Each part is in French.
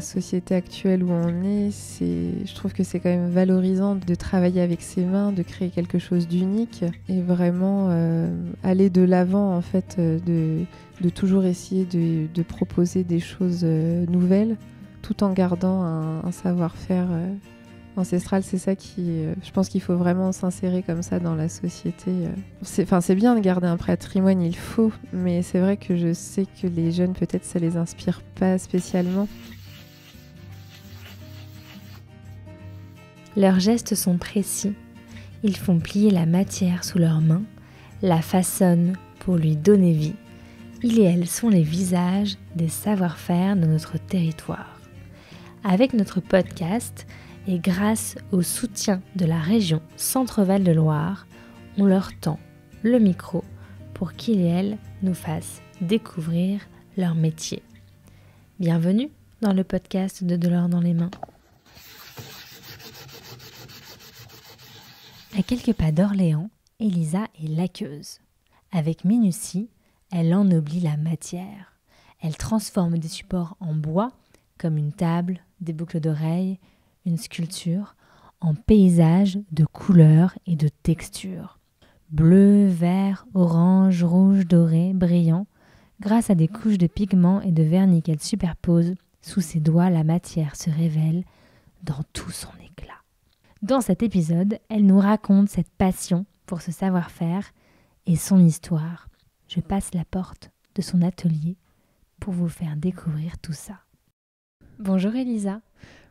la société actuelle où on est, je trouve que c'est quand même valorisant de travailler avec ses mains, de créer quelque chose d'unique et vraiment aller de l'avant en fait, de toujours essayer de proposer des choses nouvelles tout en gardant un savoir-faire ancestral. C'est ça qui, je pense qu'il faut vraiment s'insérer comme ça dans la société. C'est bien de garder un patrimoine, il faut, mais c'est vrai que je sais que les jeunes, peut-être, ça les inspire pas spécialement. Leurs gestes sont précis. Ils font plier la matière sous leurs mains, la façonnent pour lui donner vie. Ils et elles sont les visages des savoir-faire de notre territoire. Avec notre podcast, et grâce au soutien de la région Centre-Val de Loire, on leur tend le micro pour qu'ils et elles nous fassent découvrir leur métier. Bienvenue dans le podcast de l'or dans les mains. À quelques pas d'Orléans, Elisa est laqueuse. Avec minutie, elle ennoblit la matière. Elle transforme des supports en bois, comme une table, des boucles d'oreilles, une sculpture, en paysage de couleurs et de textures. Bleu, vert, orange, rouge, doré, brillant. Grâce à des couches de pigments et de vernis qu'elle superpose, sous ses doigts, la matière se révèle dans tout son éclat. Dans cet épisode, elle nous raconte cette passion pour ce savoir-faire et son histoire. Je passe la porte de son atelier pour vous faire découvrir tout ça. Bonjour Elisa.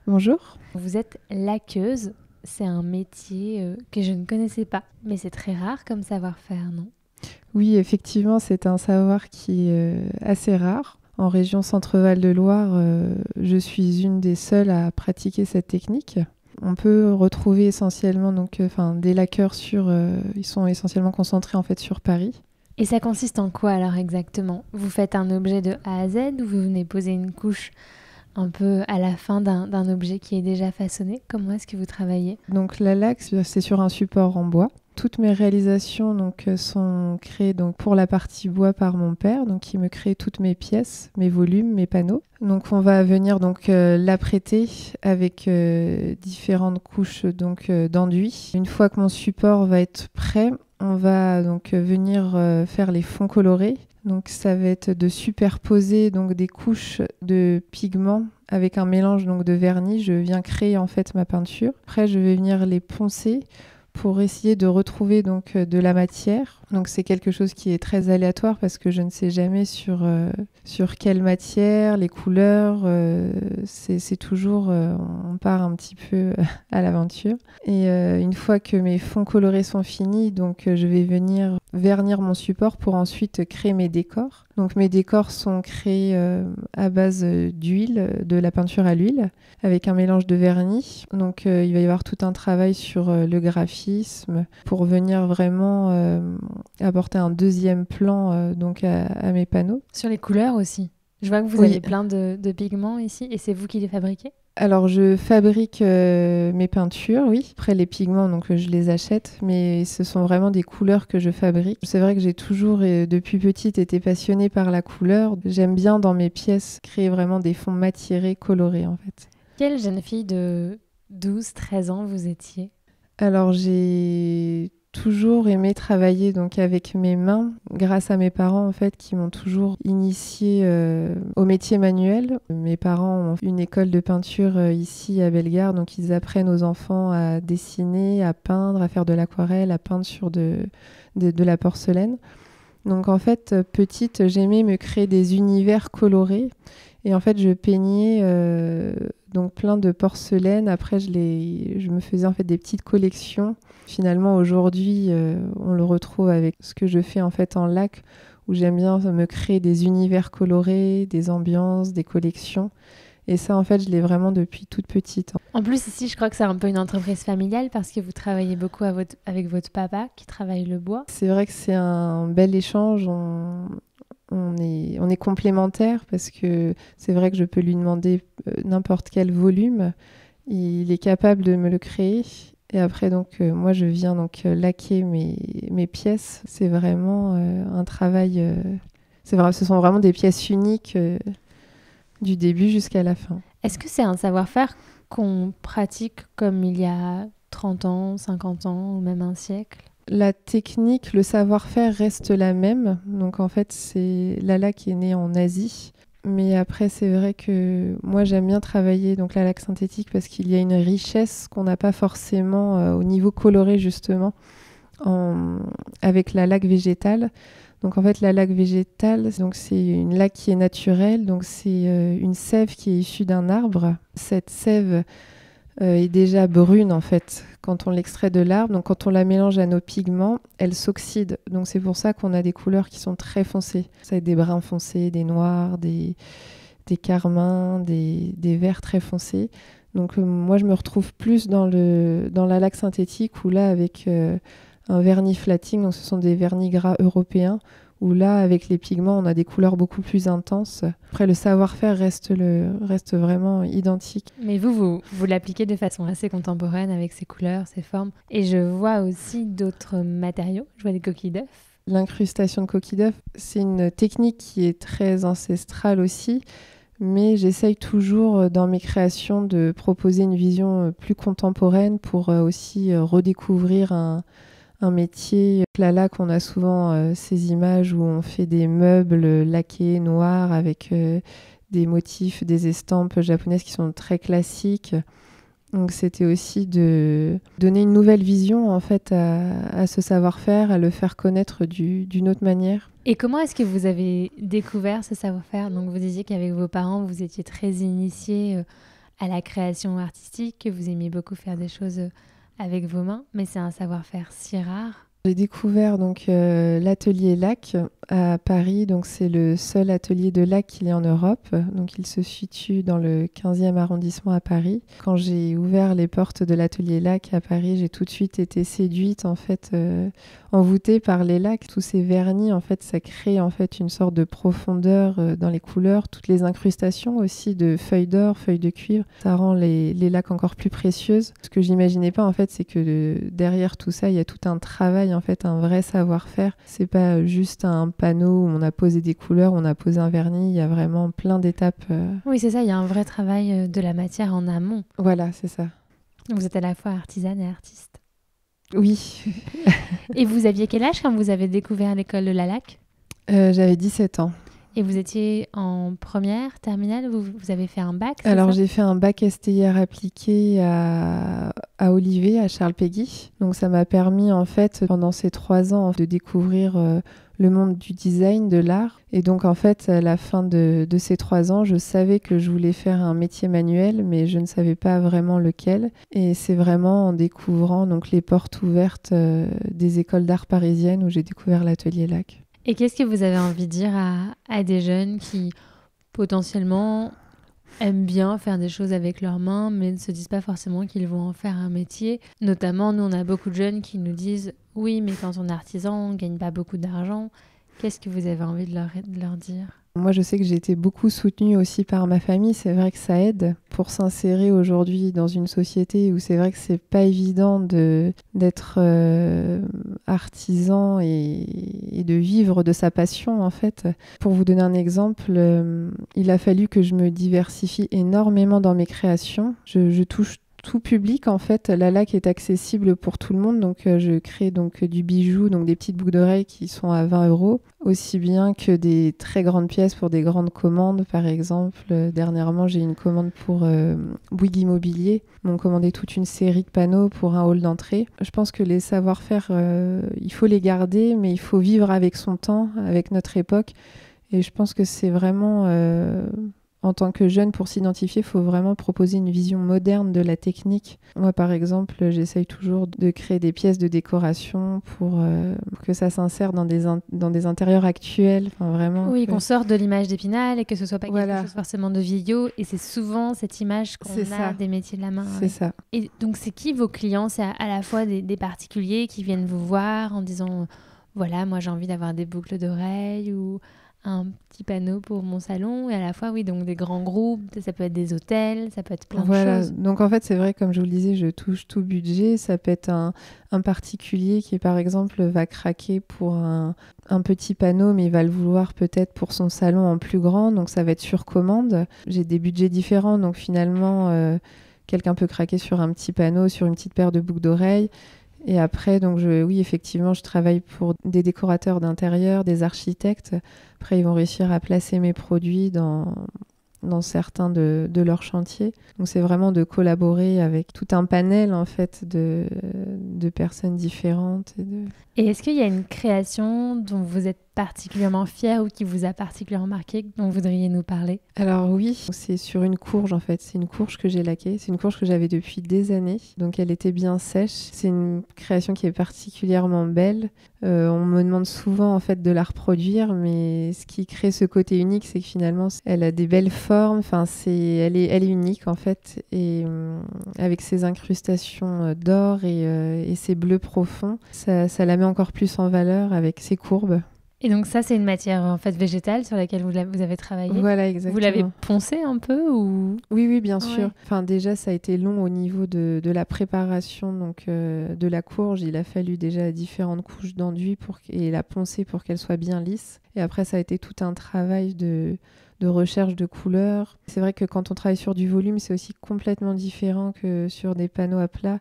Bonjour. Vous êtes laqueuse, c'est un métier que je ne connaissais pas, mais c'est très rare comme savoir-faire, non ? Oui, effectivement, c'est un savoir qui est assez rare. En région Centre-Val de Loire, je suis une des seules à pratiquer cette technique. On peut retrouver essentiellement des laqueurs ils sont essentiellement concentrés en fait sur Paris. Et ça consiste en quoi alors exactement ? Vous faites un objet de A à Z ou vous venez poser une couche un peu à la fin d'un objet qui est déjà façonné ? Comment est-ce que vous travaillez ? Donc la laque, c'est sur un support en bois. Toutes mes réalisations sont créées pour la partie bois par mon père, qui me crée toutes mes pièces, mes volumes, mes panneaux. Donc on va venir l'apprêter avec différentes couches d'enduit. Une fois que mon support va être prêt, on va venir faire les fonds colorés. Donc ça va être de superposer des couches de pigments avec un mélange de vernis. Je viens créer en fait ma peinture. Après je vais venir les poncer pour essayer de retrouver de la matière. Donc c'est quelque chose qui est très aléatoire parce que je ne sais jamais sur quelle matière, les couleurs, c'est toujours, on part un petit peu à l'aventure. Et une fois que mes fonds colorés sont finis, je vais venir vernir mon support pour ensuite créer mes décors. Donc mes décors sont créés à base d'huile, de la peinture à l'huile, avec un mélange de vernis. Donc il va y avoir tout un travail sur le graphisme pour venir vraiment apporter un deuxième plan à mes panneaux. Sur les couleurs aussi. Je vois que vous avez plein de pigments ici et c'est vous qui les fabriquez ? Alors je fabrique mes peintures, oui. Après les pigments, je les achète, mais ce sont vraiment des couleurs que je fabrique. C'est vrai que j'ai toujours, depuis petite, été passionnée par la couleur. J'aime bien dans mes pièces créer vraiment des fonds matiérés, colorés en fait. Quelle jeune fille de 12-13 ans vous étiez ? Alors j'ai toujours aimé travailler avec mes mains, grâce à mes parents en fait qui m'ont toujours initiée au métier manuel. Mes parents ont une école de peinture ici à Bellegarde, donc ils apprennent aux enfants à dessiner, à peindre, à faire de l'aquarelle, à peindre sur de la porcelaine. Donc en fait, petite, j'aimais me créer des univers colorés. Et en fait, je peignais plein de porcelaine. Après, je me faisais en fait des petites collections. Finalement, aujourd'hui, on le retrouve avec ce que je fais en fait en laque, où j'aime bien me créer des univers colorés, des ambiances, des collections. Et ça, en fait, je l'ai vraiment depuis toute petite. En plus, ici, je crois que c'est un peu une entreprise familiale parce que vous travaillez beaucoup avec votre papa qui travaille le bois. C'est vrai que c'est un bel échange. On est complémentaires parce que c'est vrai que je peux lui demander n'importe quel volume. Il est capable de me le créer. Et après, moi, je viens laquer mes pièces. C'est vraiment un travail... ce sont vraiment des pièces uniques du début jusqu'à la fin. Est-ce que c'est un savoir-faire qu'on pratique comme il y a 30 ans, 50 ans ou même un siècle? La technique, le savoir-faire reste la même. Donc en fait, c'est la laque est née en Asie. Mais après, c'est vrai que moi, j'aime bien travailler donc la laque synthétique parce qu'il y a une richesse qu'on n'a pas forcément au niveau coloré, justement, avec la laque végétale. Donc en fait, la laque végétale, donc c'est une laque qui est naturelle. Donc c'est une sève qui est issue d'un arbre. Cette sève est déjà brune en fait quand on l'extrait de l'arbre. Donc quand on la mélange à nos pigments, elle s'oxyde. Donc c'est pour ça qu'on a des couleurs qui sont très foncées. Ça va être des bruns foncés, des noirs, des carmins, des verts très foncés. Donc moi je me retrouve plus dans la laque synthétique où là avec un vernis flatting, donc ce sont des vernis gras européens, où là, avec les pigments, on a des couleurs beaucoup plus intenses. Après, le savoir-faire reste vraiment identique. Mais vous l'appliquez de façon assez contemporaine avec ses couleurs, ses formes. Et je vois aussi d'autres matériaux. Je vois des coquilles d'œufs. L'incrustation de coquilles d'œufs, c'est une technique qui est très ancestrale aussi, mais j'essaye toujours dans mes créations de proposer une vision plus contemporaine pour aussi redécouvrir un métier. La laque, on a souvent ces images où on fait des meubles laqués noirs avec des motifs, des estampes japonaises qui sont très classiques. Donc c'était aussi de donner une nouvelle vision en fait à ce savoir-faire, à le faire connaître d'une autre manière. Et comment est-ce que vous avez découvert ce savoir-faire? Donc vous disiez qu'avec vos parents, vous étiez très initiés à la création artistique, que vous aimiez beaucoup faire des choses avec vos mains, mais c'est un savoir-faire si rare. J'ai découvert donc l'atelier laque à Paris. Donc c'est le seul atelier de laque qu'il y a en Europe. Donc il se situe dans le 15e arrondissement à Paris. Quand j'ai ouvert les portes de l'atelier laque à Paris, j'ai tout de suite été séduite en fait, envoûtée par les laques. Tous ces vernis en fait, ça crée en fait une sorte de profondeur dans les couleurs. Toutes les incrustations aussi de feuilles d'or, feuilles de cuivre, ça rend les laques encore plus précieuses. Ce que j'imaginais pas en fait, c'est que derrière tout ça, il y a tout un travail en fait, un vrai savoir-faire. C'est pas juste un panneau où on a posé des couleurs, on a posé un vernis, il y a vraiment plein d'étapes. Oui, c'est ça, il y a un vrai travail de la matière en amont. Voilà, c'est ça. Vous êtes à la fois artisane et artiste. Oui. Et vous aviez quel âge quand vous avez découvert l'école de la laque? J'avais 17 ans. Et vous étiez en première, terminale, vous avez fait un bac? Alors j'ai fait un bac STIR appliqué à Olivet, à Charles Péguy. Donc ça m'a permis en fait pendant ces 3 ans de découvrir le monde du design, de l'art. Et donc en fait à la fin de ces 3 ans, je savais que je voulais faire un métier manuel, mais je ne savais pas vraiment lequel. Et c'est vraiment en découvrant donc les portes ouvertes des écoles d'art parisiennes où j'ai découvert l'atelier laque. Et qu'est-ce que vous avez envie de dire à des jeunes qui potentiellement aiment bien faire des choses avec leurs mains, mais ne se disent pas forcément qu'ils vont en faire un métier? Notamment, nous, on a beaucoup de jeunes qui nous disent « Oui, mais quand on est artisan, on ne gagne pas beaucoup d'argent. » Qu'est-ce que vous avez envie de leur dire? Moi, je sais que j'ai été beaucoup soutenue aussi par ma famille. C'est vrai que ça aide pour s'insérer aujourd'hui dans une société où c'est vrai que c'est pas évident d'être artisan et de vivre de sa passion, en fait. Pour vous donner un exemple, il a fallu que je me diversifie énormément dans mes créations. Je touche tout public en fait. La laque est accessible pour tout le monde, donc je crée donc du bijou, donc des petites boucles d'oreilles qui sont à 20 €, aussi bien que des très grandes pièces pour des grandes commandes. Par exemple, dernièrement j'ai une commande pour Bouygues Immobilier, m'ont commandé toute une série de panneaux pour un hall d'entrée. Je pense que les savoir-faire, il faut les garder, mais il faut vivre avec son temps, avec notre époque, et je pense que c'est vraiment en tant que jeune, pour s'identifier, il faut vraiment proposer une vision moderne de la technique. Moi, par exemple, j'essaye toujours de créer des pièces de décoration pour que ça s'insère dans des intérieurs actuels. Enfin, vraiment. Oui, qu'on sorte de l'image d'Épinal et que ce soit pas voilà. quelque chose forcément de vieillot. Et c'est souvent cette image qu'on a des métiers de la main. C'est ça. Et donc, c'est qui vos clients? C'est à la fois des particuliers qui viennent vous voir en disant « Voilà, moi j'ai envie d'avoir des boucles d'oreilles » ou un petit panneau pour mon salon et à la fois, oui, donc des grands groupes, ça peut être des hôtels, ça peut être plein de choses. Donc en fait, c'est vrai, comme je vous le disais, je touche tout budget. Ça peut être un particulier qui, par exemple, va craquer pour un petit panneau, mais il va le vouloir peut-être pour son salon en plus grand, donc ça va être sur commande. J'ai des budgets différents, donc finalement, quelqu'un peut craquer sur un petit panneau, sur une petite paire de boucles d'oreilles. Et après, donc oui, effectivement, je travaille pour des décorateurs d'intérieur, des architectes. Après, ils vont réussir à placer mes produits dans certains de leurs chantiers. Donc, c'est vraiment de collaborer avec tout un panel, en fait, de personnes différentes. Et est-ce qu'il y a une création dont vous êtes particulièrement fière ou qui vous a particulièrement marqué, dont vous voudriez nous parler? Alors oui, c'est sur une courge en fait. C'est une courge que j'ai laquée. C'est une courge que j'avais depuis des années. Donc elle était bien sèche. C'est une création qui est particulièrement belle. On me demande souvent en fait de la reproduire, mais ce qui crée ce côté unique, c'est que finalement, elle a des belles formes. Enfin, elle est unique en fait. Et avec ses incrustations d'or et ses bleus profonds, ça la met encore plus en valeur avec ses courbes. Et donc ça, c'est une matière en fait végétale sur laquelle vous avez travaillé. Voilà, exactement. Vous l'avez poncée un peu ou... Oui, bien sûr. Enfin, déjà, ça a été long au niveau de la préparation donc, de la courge. Il a fallu déjà différentes couches d'enduit et la poncer pour qu'elle soit bien lisse. Et après, ça a été tout un travail de recherche de couleurs. C'est vrai que quand on travaille sur du volume, c'est aussi complètement différent que sur des panneaux à plat.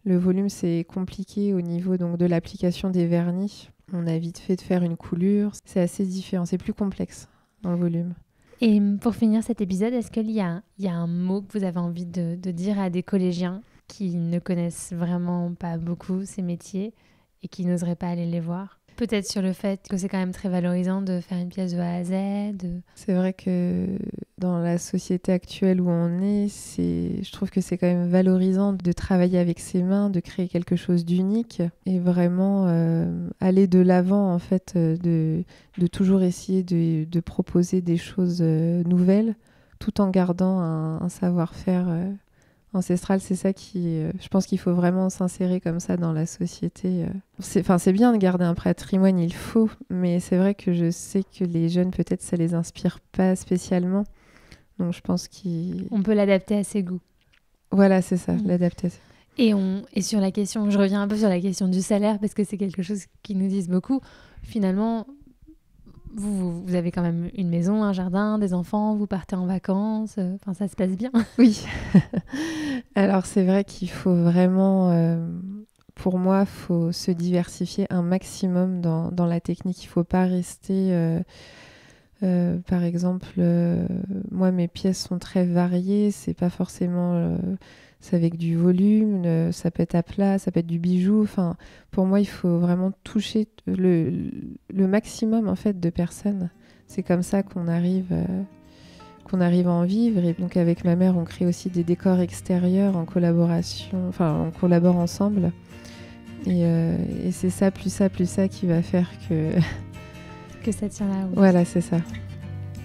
Le volume, c'est compliqué au niveau donc, de l'application des vernis. On a vite fait de faire une coulure. C'est assez différent, c'est plus complexe dans le volume. Et pour finir cet épisode, est-ce qu'il y a un mot que vous avez envie de dire à des collégiens qui ne connaissent vraiment pas beaucoup ces métiers et qui n'oseraient pas aller les voir ? Peut-être sur le fait que c'est quand même très valorisant de faire une pièce de A à Z. C'est vrai que dans la société actuelle où on est, je trouve que c'est quand même valorisant de travailler avec ses mains, de créer quelque chose d'unique et vraiment aller de l'avant en fait, de toujours essayer de proposer des choses nouvelles tout en gardant un savoir-faire ancestral. C'est ça je pense qu'il faut vraiment s'insérer comme ça dans la société. C'est bien de garder un patrimoine, il faut, mais c'est vrai que je sais que les jeunes, peut-être, ça les inspire pas spécialement. Donc je pense on peut l'adapter à ses goûts. Voilà, c'est ça, l'adapter. Et sur la question, je reviens un peu sur la question du salaire, parce que c'est quelque chose qui nous disent beaucoup. Finalement, vous avez quand même une maison, un jardin, des enfants, vous partez en vacances, enfin ça se passe bien. Oui. Alors c'est vrai qu'il faut vraiment, pour moi, faut se diversifier un maximum dans la technique. Il ne faut pas rester, par exemple, moi mes pièces sont très variées, c'est pas forcément... c'est avec du volume, ça peut être à plat, ça peut être du bijou. Enfin, pour moi, il faut vraiment toucher le maximum en fait de personnes. C'est comme ça qu'on arrive à en vivre. Et donc avec ma mère, on crée aussi des décors extérieurs en collaboration. Enfin, on collabore ensemble. Et c'est ça, plus ça qui va faire que ça tient la route. Voilà, c'est ça.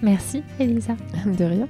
Merci, Elisa. De rien.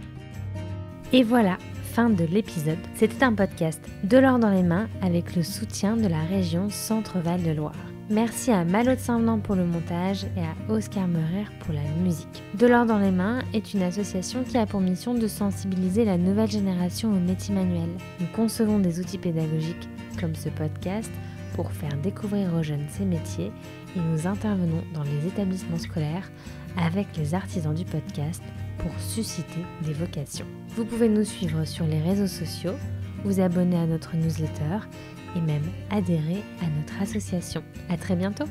Et voilà. Fin de l'épisode. C'était un podcast De l'or dans les mains avec le soutien de la région Centre-Val de Loire. Merci à Malo de Saint-Venant pour le montage et à Oscar Meurer pour la musique. De l'or dans les mains est une association qui a pour mission de sensibiliser la nouvelle génération aux métiers manuels. Nous concevons des outils pédagogiques comme ce podcast pour faire découvrir aux jeunes ces métiers et nous intervenons dans les établissements scolaires avec les artisans du podcast pour susciter des vocations. Vous pouvez nous suivre sur les réseaux sociaux, vous abonner à notre newsletter et même adhérer à notre association. À très bientôt!